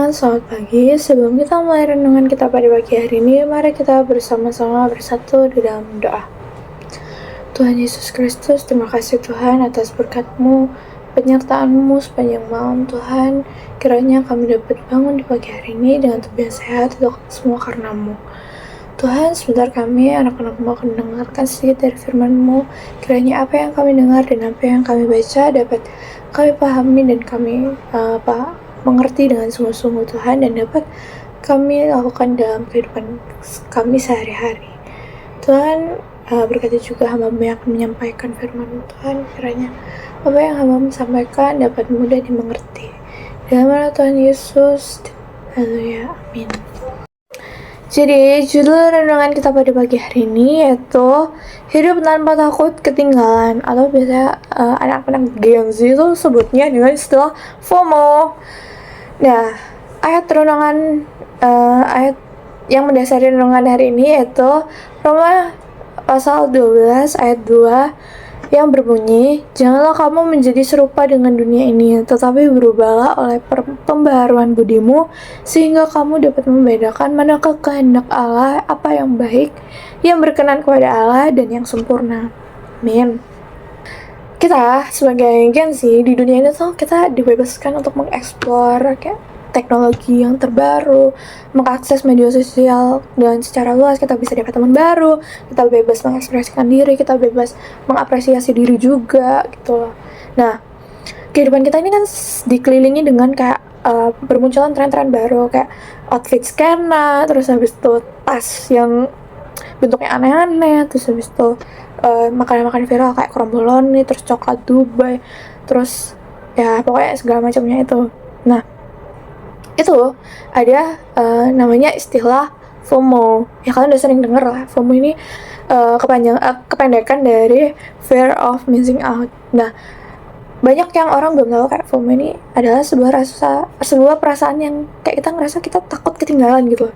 teman-teman, selamat pagi. Sebelum kita mulai renungan kita pada pagi hari ini, mari kita bersama-sama bersatu di dalam doa. Tuhan Yesus Kristus, terima kasih Tuhan atas berkat-Mu, penyertaan-Mu sepanjang malam Tuhan. Kiranya kami dapat bangun di pagi hari ini dengan tubuh yang sehat, itu semua karena-Mu. Tuhan, sebentar kami anak-anak-Mu akan mendengarkan sedikit dari firman-Mu. Kiranya apa yang kami dengar dan apa yang kami baca dapat kami pahami dan kami mengerti dengan sungguh-sungguh Tuhan, dan dapat kami lakukan dalam kehidupan kami sehari-hari. Tuhan, berkati juga hamba-Mu yang akan menyampaikan firman-Mu Tuhan. Kiranya apa yang hamba-Mu sampaikan dapat mudah dimengerti. Dalam nama Tuhan Yesus, haleluya, amin. Jadi judul renungan kita pada pagi hari ini yaitu hidup tanpa takut ketinggalan, atau biasanya anak-anak Gen Z itu sebutnya dengan istilah FOMO. Nah, ayat yang mendasari renungan hari ini yaitu Roma pasal 12 ayat 2 yang berbunyi, "Janganlah kamu menjadi serupa dengan dunia ini, tetapi berubahlah oleh pembaharuan budimu, sehingga kamu dapat membedakan manakah kehendak Allah, apa yang baik, yang berkenan kepada Allah, dan yang sempurna." Amin. Kita sebagai Gen Z di dunia ini tuh kita dibebaskan untuk mengeksplor kayak teknologi yang terbaru, mengakses media sosial dengan secara luas. Kita bisa dapat teman baru, kita bebas mengekspresikan diri, kita bebas mengapresiasi diri juga gitu loh. Nah, kehidupan kita ini kan dikelilingi dengan kayak bermunculan tren-tren baru kayak outfit skena, terus habis itu tas yang bentuknya aneh-aneh, terus habis itu makanan-makanan viral kayak kromboloni, terus coklat Dubai, terus ya pokoknya segala macamnya itu. Nah, itu ada namanya istilah FOMO. Ya kalian udah sering denger lah. FOMO ini kependekan dari fear of missing out. Nah, banyak yang orang belum tahu kayak FOMO ini adalah sebuah perasaan yang kayak kita ngerasa kita takut ketinggalan gitu.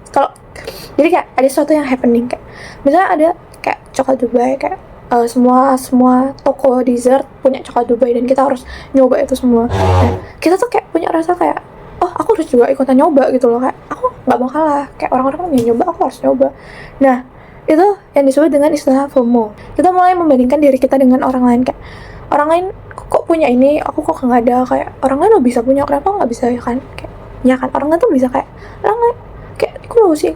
Jadi kayak ada sesuatu yang happening, kayak misalnya ada kayak coklat Dubai, kayak semua toko dessert punya coklat Dubai dan kita harus nyoba itu semua. Nah, kita tuh kayak punya rasa kayak, oh aku harus juga ikutan nyoba gitu loh, kayak aku nggak mau kalah, kayak orang-orang yang nyoba aku harus nyoba. Nah, itu yang disebut dengan istilah FOMO. Kita mulai membandingkan diri kita dengan orang lain, kayak orang lain kok punya ini, aku kok nggak ada, kayak orang lain lo bisa punya, kenapa nggak bisa, ya kan? Kayak ya kan, orang lain tuh bisa, kayak orang lain kayak aku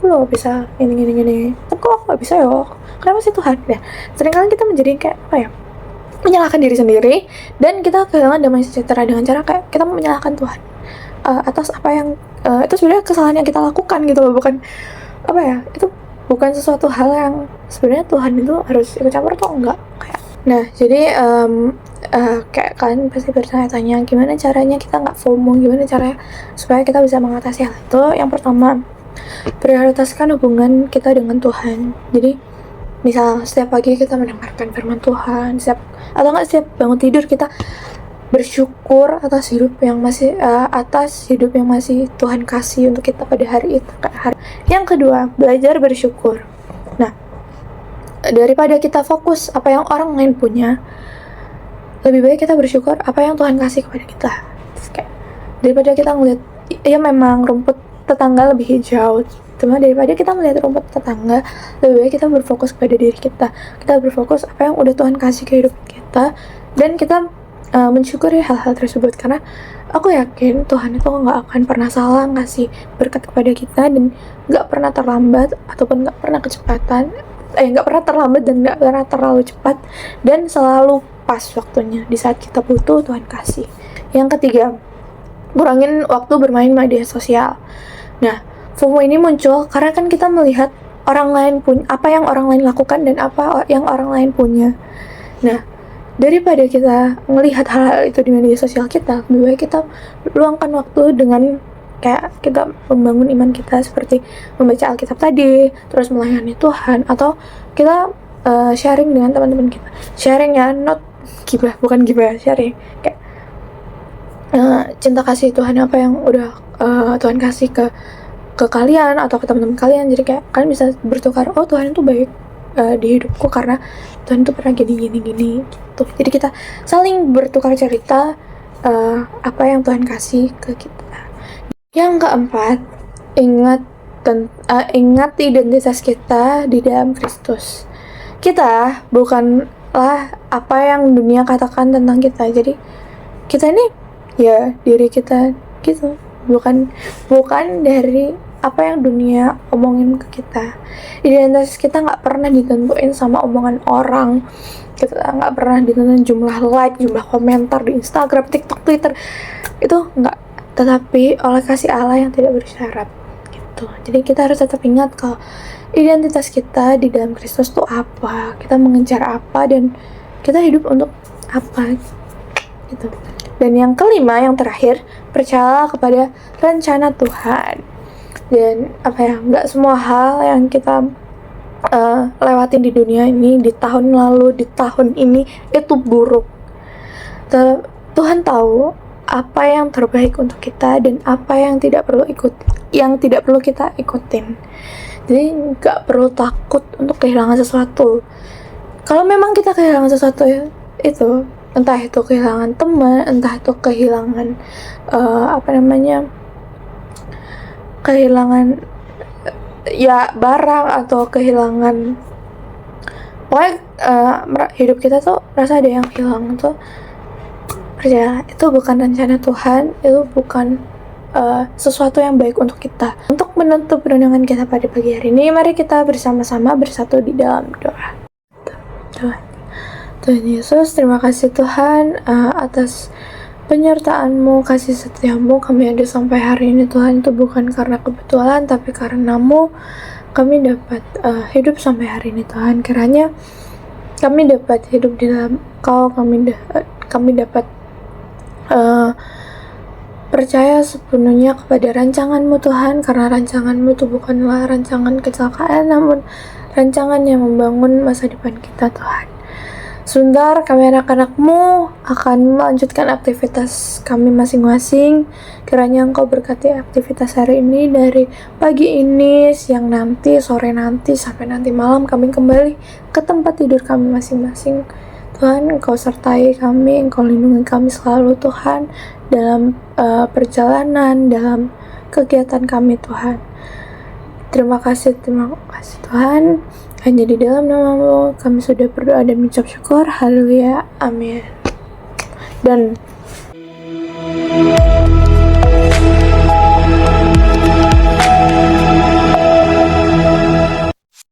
lo bisa ini, tapi kok aku nggak bisa ya, kenapa sih Tuhan? Nah, seringkali kita menjadi kayak apa ya, menyalahkan diri sendiri, dan kita kehilangan damai sejahtera dengan cara kayak kita menyalahkan Tuhan atas apa yang itu sebenarnya kesalahan yang kita lakukan gitu loh, bukan apa ya, itu bukan sesuatu hal yang sebenarnya Tuhan itu harus ikut campur atau enggak kayak. Nah, jadi kayak kalian pasti bertanya-tanya gimana caranya kita nggak FOMO, gimana caranya supaya kita bisa mengatasi hal itu. Yang pertama, prioritaskan hubungan kita dengan Tuhan. Jadi misal setiap pagi kita mendengarkan firman Tuhan, atau nggak setiap bangun tidur kita bersyukur atas hidup yang masih Tuhan kasih untuk kita pada hari itu. Yang kedua, belajar bersyukur. Nah, daripada kita fokus apa yang orang lain punya, lebih baik kita bersyukur apa yang Tuhan kasih kepada kita. Kayak daripada kita ngeliat, ya memang rumput tetangga lebih hijau, cuma daripada kita melihat rumput tetangga, lebih baik kita berfokus pada diri kita. Kita berfokus apa yang udah Tuhan kasih ke hidup kita, dan kita mensyukuri hal-hal tersebut, karena aku yakin Tuhan itu nggak akan pernah salah ngasih berkat kepada kita, dan nggak pernah terlambat ataupun nggak pernah nggak pernah terlambat dan nggak pernah terlalu cepat, dan selalu pas waktunya di saat kita butuh Tuhan kasih. Yang ketiga, kurangin waktu bermain media sosial. Nah, FOMO ini muncul karena kan kita melihat orang lain apa yang orang lain lakukan dan apa yang orang lain punya. Nah, daripada kita melihat hal-hal itu di media sosial kita, lebih baik kita luangkan waktu dengan kayak kita membangun iman kita, seperti membaca Alkitab tadi, terus melayani Tuhan, atau kita sharing dengan teman-teman kita. Sharing ya, not gibah, bukan gibah, sharing kayak cinta kasih Tuhan, apa yang udah Tuhan kasih ke kalian atau ke teman-teman kalian. Jadi kayak kalian bisa bertukar, oh Tuhan itu baik di hidupku karena Tuhan itu pernah gini gitu. Jadi kita saling bertukar cerita apa yang Tuhan kasih ke kita. Yang keempat, ingat identitas kita di dalam Kristus. Kita bukanlah apa yang dunia katakan tentang kita. Jadi kita ini ya diri kita gitu. Bukan dari apa yang dunia omongin ke kita. Identitas kita nggak pernah ditentuin sama omongan orang. Kita nggak pernah ditentuin jumlah like, jumlah komentar di Instagram, TikTok, Twitter. Itu nggak, tetapi oleh kasih Allah yang tidak bersyarat gitu. Jadi kita harus tetap ingat kalau identitas kita di dalam Kristus itu apa, kita mengejar apa, dan kita hidup untuk apa gitu. Dan yang kelima, yang terakhir, percayalah kepada rencana Tuhan. Dan nggak semua hal yang kita lewatin di dunia ini, di tahun lalu, di tahun ini itu buruk. Tuhan tahu apa yang terbaik untuk kita dan apa yang tidak perlu kita ikutin. Jadi nggak perlu takut untuk kehilangan sesuatu. Kalau memang kita kehilangan sesuatu itu, entah itu kehilangan teman, entah itu kehilangan kehilangan ya barang, atau kehilangan pokoknya hidup kita tuh merasa ada yang hilang tuh, percaya itu bukan rencana Tuhan, itu bukan sesuatu yang baik untuk kita. Untuk menutup renungan kita pada pagi hari ini, mari kita bersama-sama bersatu di dalam doa. Tuhan Yesus, terima kasih Tuhan atas penyertaan-Mu, kasih setia-Mu. Kami ada sampai hari ini Tuhan, itu bukan karena kebetulan, tapi karena-Mu kami dapat hidup sampai hari ini Tuhan. Kiranya kami dapat hidup di dalam Kau, kami dapat percaya sepenuhnya kepada rancangan-Mu Tuhan, karena rancangan-Mu itu bukanlah rancangan kecelakaan, namun rancangan yang membangun masa depan kita Tuhan. Sebentar kami anak-anak-Mu akan melanjutkan aktivitas kami masing-masing. Kiranya Engkau berkati aktivitas hari ini, dari pagi ini, siang nanti, sore nanti, sampai nanti malam kami kembali ke tempat tidur kami masing-masing. Tuhan, Engkau sertai kami, Engkau lindungi kami selalu Tuhan, dalam perjalanan, dalam kegiatan kami Tuhan. Terima kasih Tuhan. Hanya di dalam nama-Mu kami sudah berdoa dan mengucap syukur. Haleluya, amin. Dan